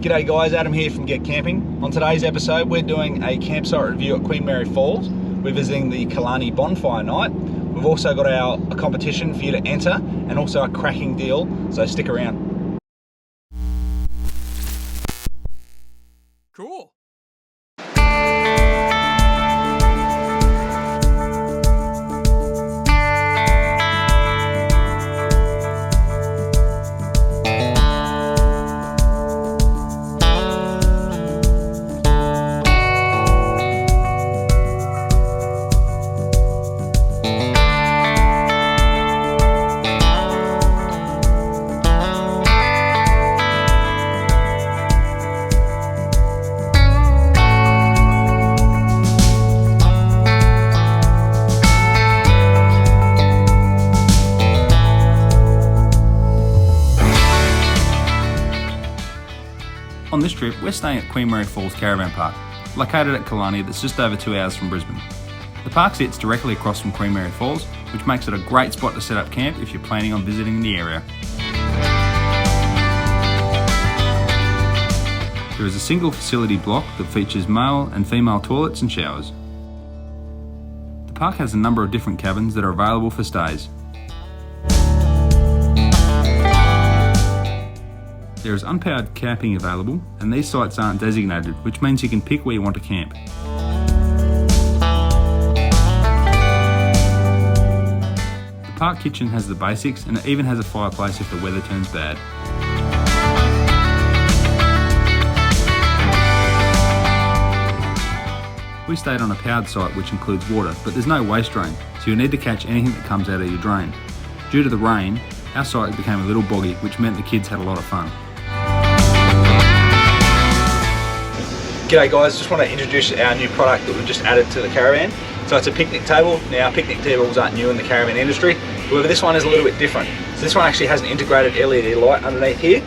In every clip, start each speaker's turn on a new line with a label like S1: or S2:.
S1: G'day guys, Adam here from Get Camping. On today's episode we're doing a campsite review at Queen Mary Falls. We're visiting the Killarney Bonfire night. We've also got a competition for you to enter and also a cracking deal, so stick around.
S2: Cool.
S3: On this trip, we're staying at Queen Mary Falls Caravan Park, located at Killarney that's just over 2 hours from Brisbane. The park sits directly across from Queen Mary Falls, which makes it a great spot to set up camp if you're planning on visiting the area. There is a single facility block that features male and female toilets and showers. The park has a number of different cabins that are available for stays. There is unpowered camping available, and these sites aren't designated, which means you can pick where you want to camp. The park kitchen has the basics, and it even has a fireplace if the weather turns bad. We stayed on a powered site which includes water, but there's no waste drain, so you'll need to catch anything that comes out of your drain. Due to the rain, our site became a little boggy, which meant the kids had a lot of fun.
S1: G'day guys, just want to introduce our new product that we've just added to the caravan. So it's a picnic table. Now picnic tables aren't new in the caravan industry, however this one is a little bit different. So this one actually has an integrated LED light underneath here.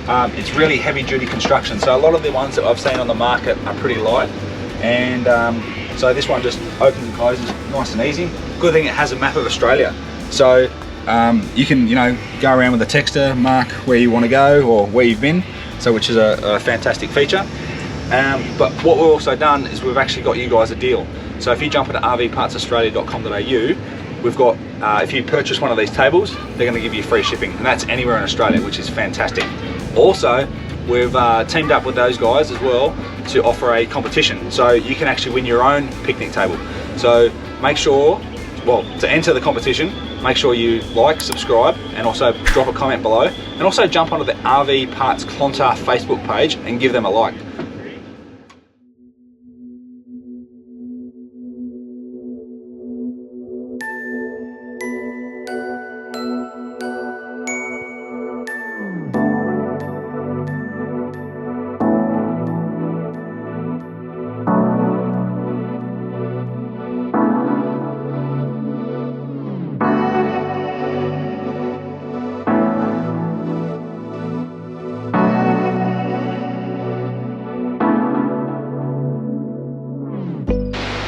S1: It's really heavy duty construction, so a lot of the ones that I've seen on the market are pretty light, and so this one just opens and closes nice and easy. Good thing it has a map of Australia, so you can go around with a texter, mark where you want to go or where you've been, so which is a fantastic feature. But what we've also done is we've actually got you guys a deal. So if you jump into rvpartsaustralia.com.au, we've got, if you purchase one of these tables, they're going to give you free shipping, and that's anywhere in Australia, which is fantastic. Also, we've teamed up with those guys as well to offer a competition, so you can actually win your own picnic table. So make sure, well, to enter the competition, make sure you like, subscribe, and also drop a comment below, and also jump onto the RV Parts Clontarf Facebook page and give them a like.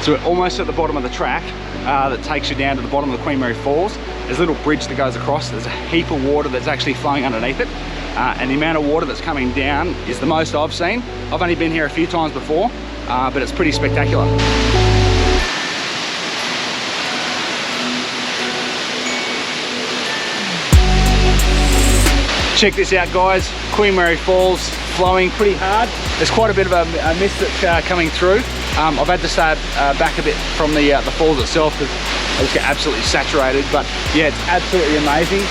S1: So we're almost at the bottom of the track that takes you down to the bottom of the Queen Mary Falls. There's a little bridge that goes across. There's a heap of water that's actually flowing underneath it. And the amount of water that's coming down is the most I've seen. I've only been here a few times before, but it's pretty spectacular. Check this out guys, Queen Mary Falls flowing pretty hard. There's quite a bit of a mist that's coming through. I've had to stay back a bit from the falls itself because I just get absolutely saturated, but yeah, it's absolutely amazing.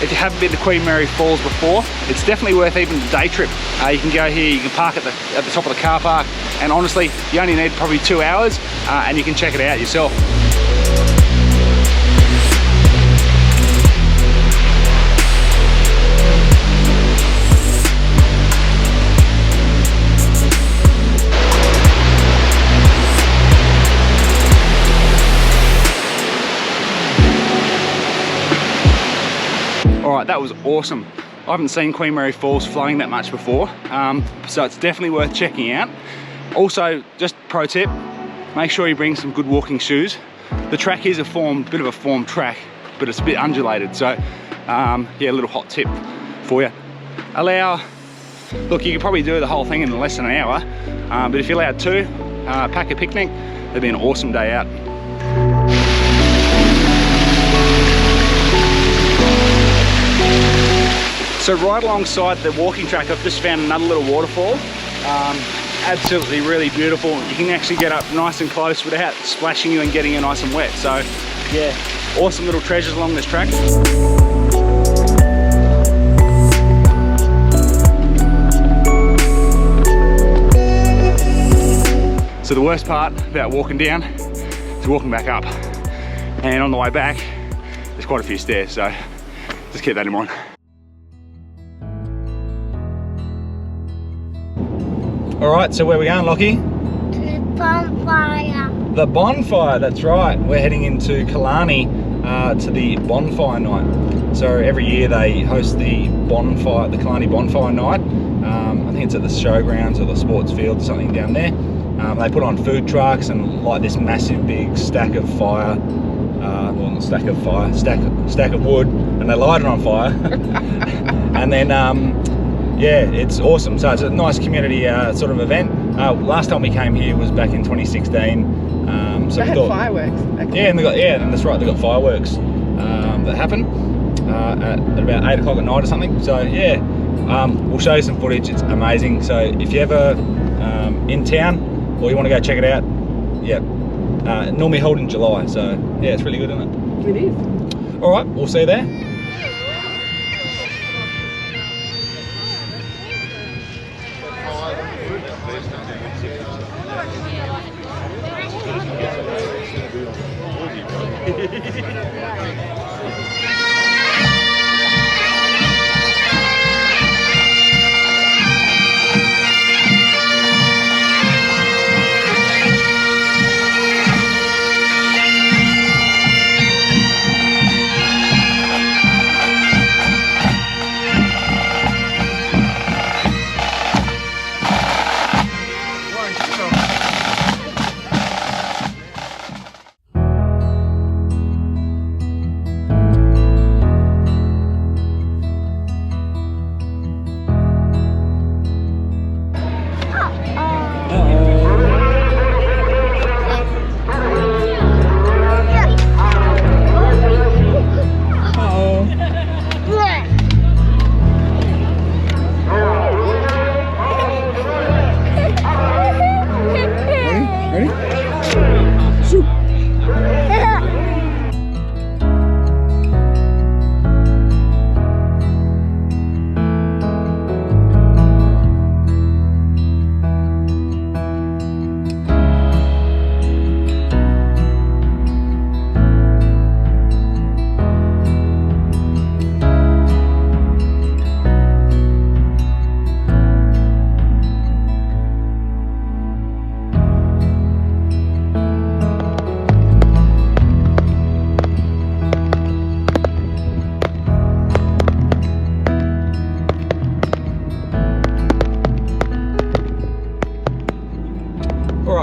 S1: If you haven't been to Queen Mary Falls before, it's definitely worth even the day trip. You can go here, you can park at the top of the car park, and honestly, you only need probably 2 hours and you can check it out yourself. Alright, that was awesome. I haven't seen Queen Mary Falls flowing that much before, so it's definitely worth checking out. Also, just pro tip, make sure you bring some good walking shoes. The track is a bit of a formed track, but it's a bit undulated, so yeah, a little hot tip for you. Allow Look, you could probably do the whole thing in less than an hour, but if you're allowed to, pack a picnic, it'd be an awesome day out. So right alongside the walking track, I've just found another little waterfall. Absolutely really beautiful. You can actually get up nice and close without splashing you and getting you nice and wet. So yeah, awesome little treasures along this track. So the worst part about walking down is walking back up. And on the way back, there's quite a few stairs, so just keep that in mind. All right, so where are we going, Lockie?
S2: To the bonfire.
S1: The bonfire, that's right. We're heading into Killarney to the bonfire night. So every year they host the bonfire, the Killarney bonfire night. I think it's at the showgrounds or the sports field or something down there. They put on food trucks and like this massive big stack of fire, well not stack of fire, stack of wood, and they light it on fire. And then yeah, it's awesome. So it's a nice community sort of event. Last time we came here was back in 2016. So
S4: they had fireworks.
S1: Yeah, and and that's right, they got fireworks that happen at about 8 o'clock at night or something. So yeah, we'll show you some footage. It's amazing. So if you're ever in town or you want to go check it out, yeah, normally held in July. So yeah, it's really good, isn't it?
S4: It is.
S1: All right, we'll see you there.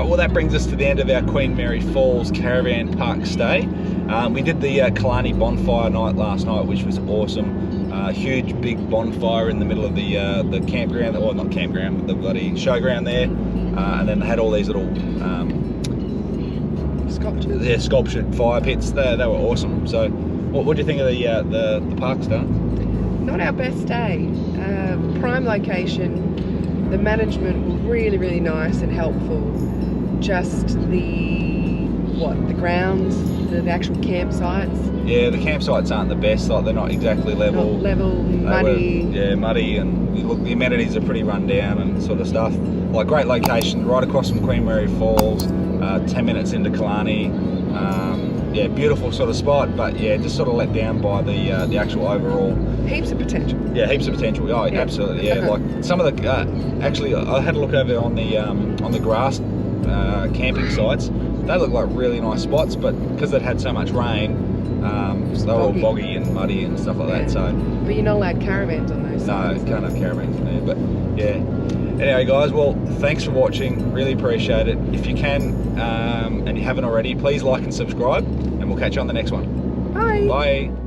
S1: Well, that brings us to the end of our Queen Mary Falls Caravan Park stay. We did the Killarney bonfire night last night, which was awesome. Huge big bonfire in the middle of the campground, well not campground, but the bloody showground there. And then they had all these little sculptured fire pits. They were awesome. So what do you think of the park, Star?
S4: Not our best day. Prime location. The management were really nice and helpful. Just the grounds, the actual campsites.
S1: Yeah, the campsites aren't the best. Like they're not exactly level.
S4: Not level, muddy.
S1: Yeah, muddy, and look, the amenities are pretty run down and sort of stuff. Like great location, right across from Queen Mary Falls, 10 minutes into Killarney. Yeah, beautiful sort of spot, but yeah, just sort of let down by the actual overall.
S4: Heaps of potential.
S1: Yeah, heaps of potential. Oh, yeah. Absolutely. Yeah, like some of the actually, I had a look over on the grass camping sites. They look like really nice spots, but because they'd had so much rain, they were all boggy and muddy and stuff like that. So.
S4: But you're not allowed caravans on those sites.
S1: No, can't have caravans in there. But yeah. Anyway, guys, well, thanks for watching. Really appreciate it. If you can, and you haven't already, please like and subscribe, and we'll catch you on the next one.
S4: Bye.
S1: Bye.